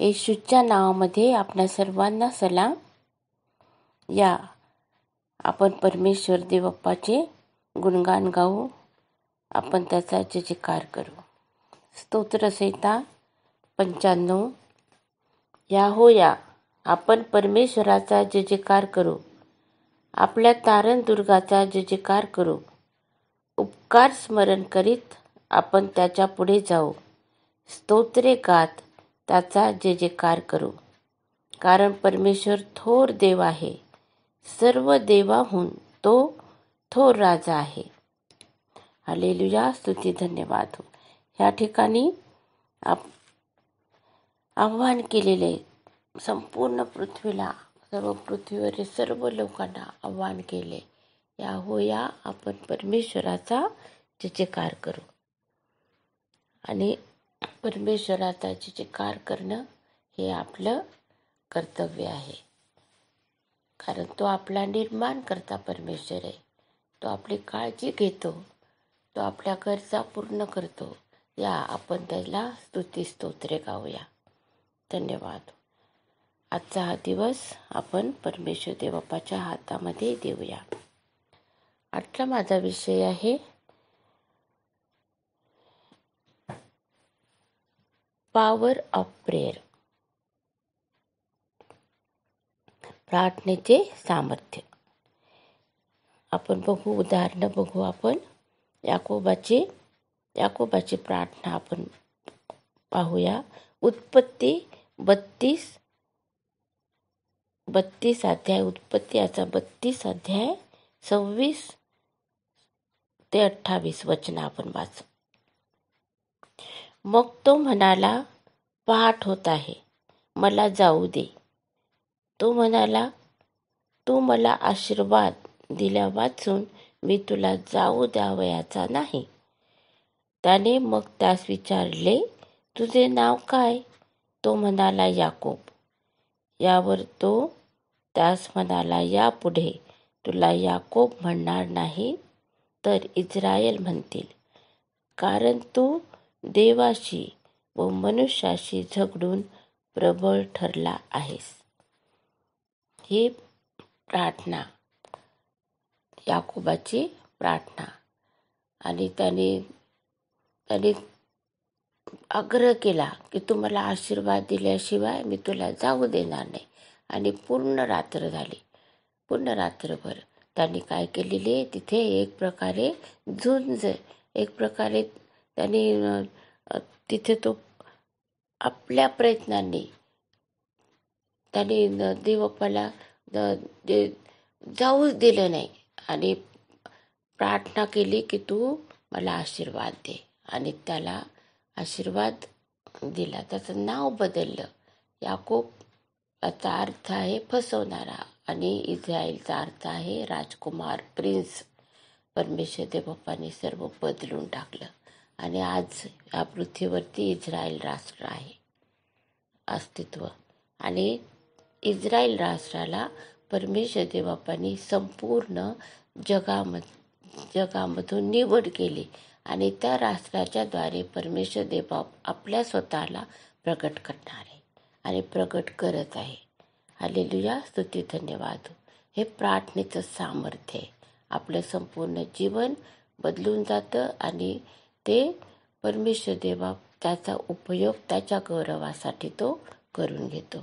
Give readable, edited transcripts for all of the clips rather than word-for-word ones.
येशूच्या नावामध्ये आपणा सर्वांना सलाम. या आपण परमेश्वर देव बाप्पाचे गुणगान गाऊ, आपण त्याचा जयजयकार करू. स्तोत्रसंहिता 95. या आपण परमेश्वराचा जयजयकार करू, आपल्या तारण दुर्गाचा जयजयकार करू. उपकार स्मरण करीत आपण त्याच्या पुढे जाऊ, स्तोत्रे गात त्याचा जयजयकार करू. कारण परमेश्वर थोर देव आहे, सर्व देवाहून तो थोर राजा आहे. हालेलुया, स्तुती धन्यवाद हो. ह्या ठिकाणी आव्हान केलेले संपूर्ण पृथ्वीला, सर्व पृथ्वीवरील सर्व लोकांना आव्हान केले, या आपण परमेश्वराचा जयजयकार करू. आणि परमेश्वराचा जयजयकार करणं हे आपलं कर्तव्य आहे. कारण तो आपला निर्माण करता परमेश्वर आहे. तो आपली काळजी घेतो, तो आपल्या गरजा पूर्ण करतो. या आपण त्याला स्तुती स्तोत्रे गाऊया. धन्यवाद. आजचा हा दिवस आपण परमेश्वर देवबापाच्या हातामध्ये देऊया. आजचा माझा विषय आहे पॉवर ऑफ प्रेयर, प्रार्थनेचे सामर्थ्य. आपण बघू, उदाहरण बघू. आपण याकोबाची प्रार्थना आपण पाहूया. उत्पत्ती 32 अध्याय, उत्पत्ती याचा 32 अध्याय 26 ते 28 वचन आपण वाचू. मग तो म्हणाला, पहाट होत आहे, मला जाऊ दे. तो म्हणाला, तू मला आशीर्वाद दिल्या वाचून मी तुला जाऊ द्यावयाचा नाही. त्याने मग त्यास विचारले, तुझे नाव काय? तो म्हणाला, याकोब. यावर तो त्यास म्हणाला, यापुढे तुला याकोब म्हणणार नाही, तर इस्रायल म्हणतील, कारण तू देवाशी व मनुष्याशी झगडून प्रबळ ठरला आहेस. ही प्रार्थना, याकोबाची प्रार्थना. आणि त्याने आग्रह केला की तू मला आशीर्वाद दिल्याशिवाय मी तुला जाऊ देणार नाही. आणि पूर्ण रात्र झाली, पूर्ण रात्रभर त्यांनी काय केलेले, तिथे एक प्रकारे झुंज, एक प्रकारे त्यांनी तिथे तो आपल्या प्रयत्नांनी त्यांनी देवबापाला जाऊच दिलं नाही. आणि प्रार्थना केली की तू मला आशीर्वाद दे. आणि त्याला आशीर्वाद दिला. त्याचं नाव बदललं. याकोब याचा अर्थ आहे फसवणारा, आणि इस्रायलचा अर्थ आहे राजकुमार, प्रिन्स. परमेश्वर देवबापाने सर्व बदलून टाकलं. आणि आज या पृथ्वीवरती इस्रायल राष्ट्र आहे अस्तित्व. आणि इस्रायल राष्ट्राला परमेश्वर देवबापाने संपूर्ण जगामधून निवड केली. आणि त्या राष्ट्राच्या द्वारे परमेश्वर देवबाप आपल्या स्वतःला प्रगट करणार आहे आणि प्रगट करत आहे. हालेलुया, स्तुती धन्यवाद. हे प्रार्थनेचं सामर्थ्य आहे. आपलं संपूर्ण जीवन बदलून जातं आणि ते परमेश्वर देवबाप त्याचा उपयोग त्याच्या गौरवासाठी तो करून घेतो.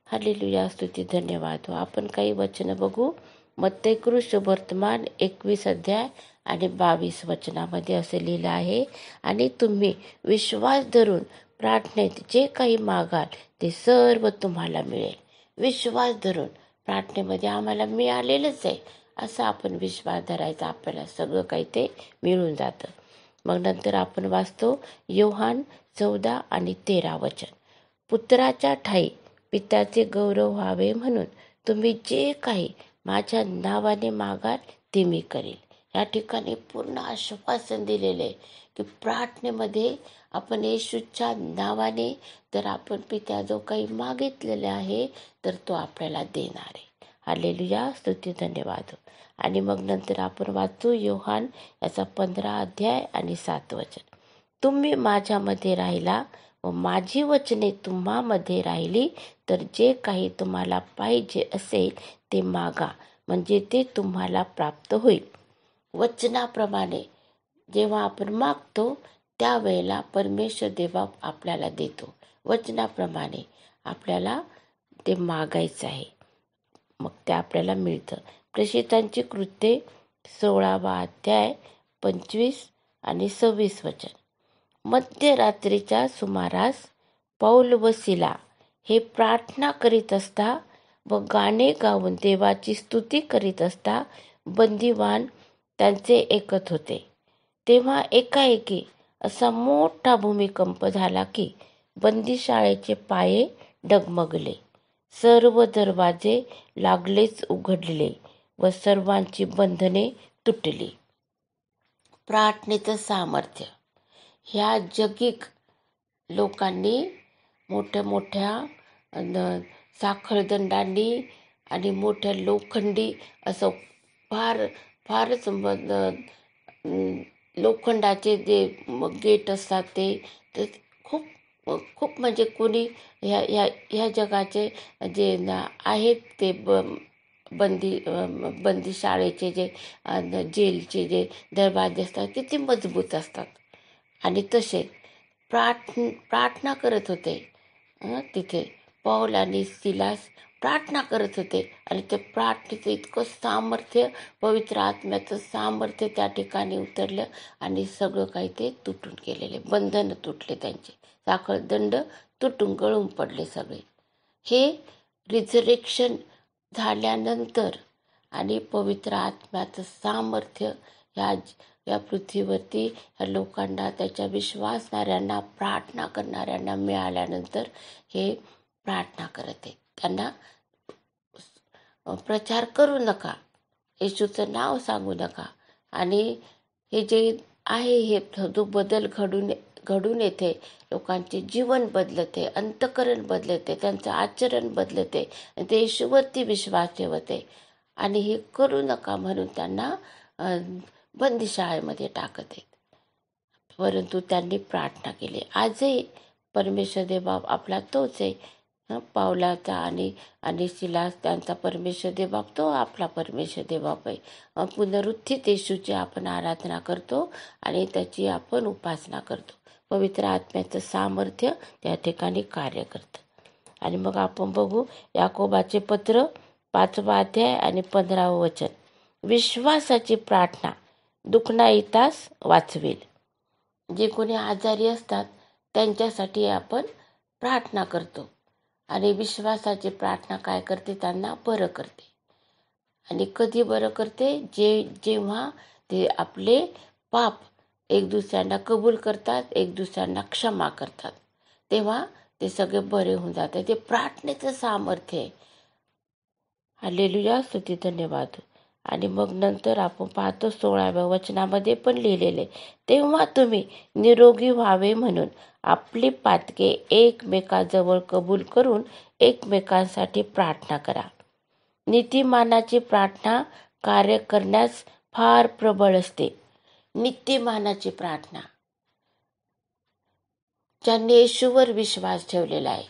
हालेलुया, स्तुती धन्यवाद. आपण काही वचन बघू. मत्तेकृ शुभवर्तमान 21 अध्याय आणि 22 वचनामध्ये असे लिहिलं आहे, आणि तुम्ही विश्वास धरून प्रार्थनेत जे काही मागाल ते सर्व तुम्हाला मिळेल. विश्वास धरून प्रार्थनेमध्ये आम्हाला मिळालेलंच आहे असं आपण विश्वास धरायचा, आपल्याला सगळं काही ते मिळून जातं. मग नंतर आपण वाचतो योहान 14 आणि 13 वचन. पुत्राच्या ठाई पित्याचे गौरव व्हावे म्हणून तुम्ही जे काही माझ्या नावाने मागाल ते मी करेल. या ठिकाणी पूर्ण आश्वासन दिलेले आहे की प्रार्थनेमध्ये आपण येशूच्या नावाने तर आपण पित्या जो काही मागितलेला आहे तर तो आपल्याला देणार आहे. हालेलुया, स्तुती धन्यवाद. आणि मग नंतर आपण वाचू योहान याचा 15 अध्याय आणि 7 वचन. तुम्ही माझ्यामध्ये राहिला व माझी वचने तुम्हामध्ये राहिली तर जे काही तुम्हाला पाहिजे असेल ते मागा, म्हणजे ते तुम्हाला प्राप्त होईल. वचनाप्रमाणे जेव्हा आपण मागतो त्यावेळेला परमेश्वर देव आपल्याला देतो. वचनाप्रमाणे आपल्याला ते मागायचं आहे, मग ते आपल्याला मिळतं. प्रेषितांची कृत्ये 16वा अध्याय 25 आणि 26 वचन. मध्यरात्रीच्या सुमारास पौल व सिला हे प्रार्थना करीत असता व गाणे गाऊन देवाची स्तुती करीत असता बंदिवान त्यांचे ऐकत होते. तेव्हा एकाएकी असा मोठा भूमिकंप झाला की बंदीशाळेचे पाये डगमगले, सर्व दरवाजे लागलेच उघडले व सर्वांची बंधने तुटली. प्रार्थनेचं सामर्थ्य. ह्या जगिक लोकांनी मोठ्या मोठ्या साखळदंडांनी आणि मोठ्या लोखंडी असं फारच लोखंडाचे जे गेट असतात ते खूप खूप म्हणजे कोणी ह्या जगाचे जे आहेत ते बंदी शाळेचे जे जेलचे जे दरवाजे असतात किती मजबूत असतात. आणि तसे प्रार्थना करत होते. तिथे पौल आणि सिलास प्रार्थना करत होते आणि ते प्रार्थनेचं इतकं सामर्थ्य, पवित्र आत्म्याचं सामर्थ्य त्या ठिकाणी उतरलं आणि सगळं काही ते तुटून गेलेले, बंधन तुटले, त्यांचे साखळदंड तुटून गळून पडले सगळे. हे रिझरेक्शन झाल्यानंतर आणि पवित्र आत्म्याचं सामर्थ्य या पृथ्वीवरती ह्या लोकांना, त्याच्या विश्वासणाऱ्यांना, प्रार्थना करणाऱ्यांना मिळाल्यानंतर हे प्रार्थना करत आहेत. त्यांना प्रचार करू नका, येशूचं नाव सांगू नका, आणि हे जे आहे हे जो बदल घडून येते, लोकांचे जीवन बदलते, अंतकरण बदलते, त्यांचं आचरण बदलते, ते येशूवरती विश्वास ठेवते. आणि हे करू नका म्हणून त्यांना बंदीशाळेमध्ये टाकत आहेत. परंतु त्यांनी प्रार्थना केली. आजही परमेश्वर देव आपला तोच आहे. पावलाचा आणि सिलास त्यांचा परमेश्वर देव तो आपला परमेश्वर देव आहे. पुनरुत्थित येशूची आपण आराधना करतो आणि त्याची आपण उपासना करतो. पवित्र आत्म्याचं सामर्थ्य त्या ठिकाणी कार्य करतं. आणि मग आपण बघू याकोबाचे पत्र 5वा अध्याय आणि 15वं वचन. विश्वासाची प्रार्थना दुखणाईतास वाचवेल. जे कोणी आजारी असतात त्यांच्यासाठी आपण प्रार्थना करतो आणि विश्वासाची प्रार्थना काय करते, त्यांना बरं करते. आणि कधी बरं करते, जेव्हा ते आपले पाप एक दुसऱ्यांना कबूल करतात, एक दुसऱ्यांना क्षमा करतात, तेव्हा ते सगळे बरे होऊन जातात. ते प्रार्थनेचं सामर्थ्य आहे. हालेलुया, स्तुती, धन्यवाद. आणि मग नंतर आपण पाहतो 16व्या वचनामध्ये पण लिहिलेले, तेव्हा तुम्ही निरोगी व्हावे म्हणून आपली पातके एकमेकाजवळ कबूल करून एकमेकांसाठी प्रार्थना करा. नीतिमानाची प्रार्थना कार्य करण्यास फार प्रबळ असते. नीतिमानाची प्रार्थना, ज्यांनी येशूवर विश्वास ठेवलेला आहे,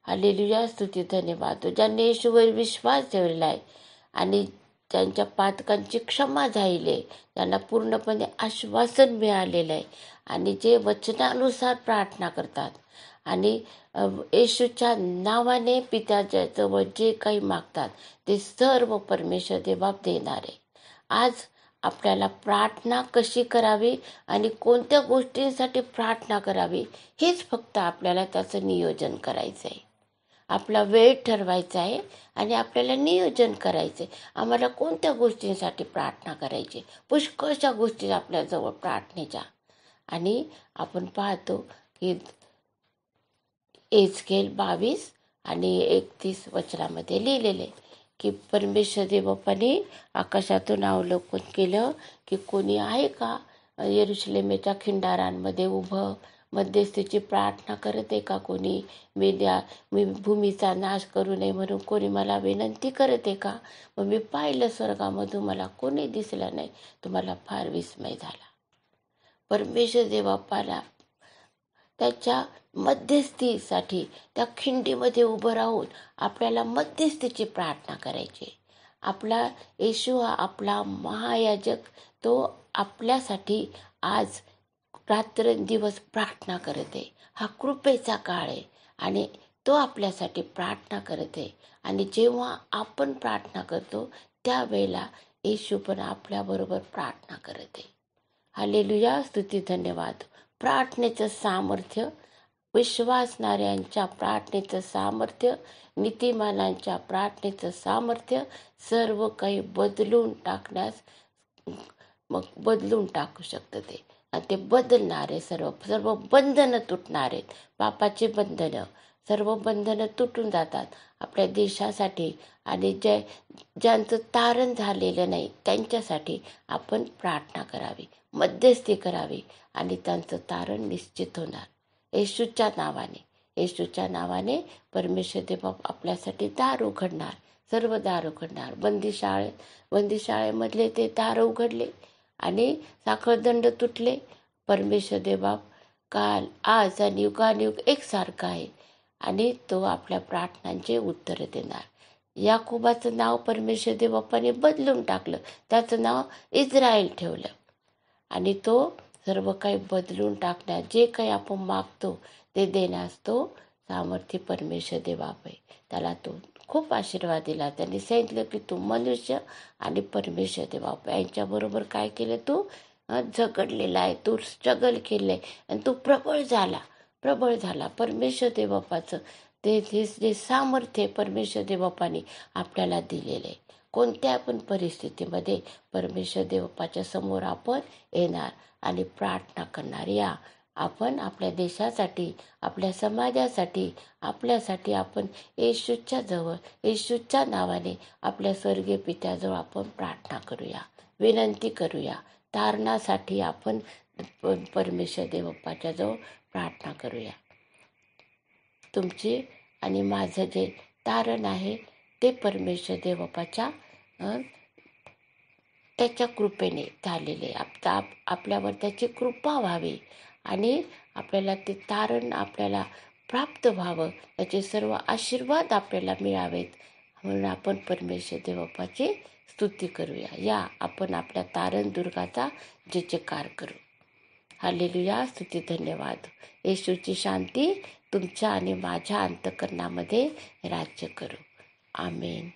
हालेलुया, स्तुती, धन्यवाद, ज्यांनी येशूवर विश्वास ठेवलेला आहे आणि त्यांच्या पातकांची क्षमा झाली आहे, त्यांना पूर्णपणे आश्वासन मिळालेलं आहे, आणि जे वचनानुसार प्रार्थना करतात आणि येशूच्या नावाने पित्याच्या जवळ जे काही मागतात ते सर्व परमेश्वर देव देणार आहे. आज आपल्याला प्रार्थना कशी करावी आणि कोणत्या गोष्टींसाठी प्रार्थना करावी हेच फक्त आपल्याला त्याचं नियोजन करायचं आहे. आपला वेळ ठरवायचा आहे आणि आपल्याला नियोजन करायचं आहे. आम्हाला कोणत्या गोष्टींसाठी प्रार्थना करायची, पुष्कळशा गोष्टी आपल्याजवळ प्रार्थनेच्या. आणि आपण पाहतो की एजकेल 22 आणि 31 वचनामध्ये लिहिलेले की परमेश्वर देवाने आकाशातून अवलोकन केलं की कोणी आहे का यरुशलेमेच्या खिंडारांमध्ये उभं, मध्यस्थीची प्रार्थना करत आहे का कोणी, मी भूमीचा नाश करू नये म्हणून कोणी मला विनंती करत आहे का. मग मी पाहिलं स्वर्गामधून, मला कोणी दिसलं नाही. तुम्हाला फार विस्मय झाला. परमेश्वर देवाला त्याच्या मध्यस्थीसाठी त्या खिंडीमध्ये उभं राहून आपल्याला मध्यस्थीची प्रार्थना करायची. आपला येशू हा आपला महायाजक, तो आपल्यासाठी आज रात्रंदिवस प्रार्थना करत आहे. हा कृपेचा काळ आहे आणि तो आपल्यासाठी प्रार्थना करत आहे. आणि जेव्हा आपण प्रार्थना करतो त्यावेळेला येशू पण आपल्याबरोबर प्रार्थना करत आहे. हालेलुया, स्तुती, धन्यवाद. प्रार्थनेचं सामर्थ्य, विश्वासणाऱ्यांच्या प्रार्थनेचं सामर्थ्य, नीतिमानांच्या प्रार्थनेचं सामर्थ्य सर्व काही बदलून टाकण्यास, मग बदलून टाकू शकतं ते. आणि ते बदलणारे सर्व बंधनं तुटणारे, पापाची बंधनं, सर्व बंधनं तुटून जातात आपल्या देशासाठी. आणि ज्यांचं तारण झालेलं नाही त्यांच्यासाठी आपण प्रार्थना करावी, मध्यस्थी करावी आणि त्यांचं तारण निश्चित होणार. येशूच्या नावाने परमेश्वर देव आपल्यासाठी दार उघडणार, सर्व दार उघडणार. बंदीशाळेमधले ते दार उघडले आणि साखळदंड तुटले. परमेश्वर देव काल, आज आणि युगानुयुग एकसारखा आहे आणि तो आपल्या प्रार्थनांचे उत्तर देणार. याकोबाचं नाव परमेश्वर देवाने बदलून टाकलं, त्याचं नाव इस्रायल ठेवलं आणि तो सर्व काही बदलून टाकण्यास, जे काही आपण मागतो ते देण्यास तो सामर्थ्य परमेश्वर देवाप आहे. त्याला तो खूप आशीर्वाद दिला. त्यांनी सांगितलं की तू मनुष्य आणि परमेश्वर देवाप यांच्याबरोबर काय केलं, तू झगडलेला आहे, तू स्ट्रगल केलंय आणि तू प्रबळ झाला. परमेश्वर देवबापाचं ते जे सामर्थ्य परमेश्वर देवबापाने आपल्याला दिलेलं आहे. कोणत्या पण परिस्थितीमध्ये परमेश्वर देवबापाच्या समोर आपण येणार आणि प्रार्थना करणार. या आपण आपल्या देशासाठी, आपल्या समाजासाठी, आपल्यासाठी आपण येशूच्या जवळ, येशूच्या नावाने आपल्या स्वर्गीय पित्याजवळ आपण प्रार्थना करूया, विनंती करूया. तारणासाठी आपण परमेश्वर देवबापाच्या जवळ प्रार्थना करूया. तुमची आणि माझं जे तारण आहे ते परमेश्वर देवबापाच्या त्याच्या कृपेने झालेले. आपल्यावर त्याची कृपा व्हावी आणि आपल्याला ते तारण आपल्याला प्राप्त व्हावं, त्याचे सर्व आशीर्वाद आपल्याला मिळावेत म्हणून आपण परमेश्वर देवबापाची स्तुती करूया. या आपण आपल्या तारण दुर्गाचा जयजयकार करू. हालेलुया, स्तुती, धन्यवाद. येशूची शांती तुमच्या आणि माझ्या अंतःकरणामध्ये राज्य करू. आमेन.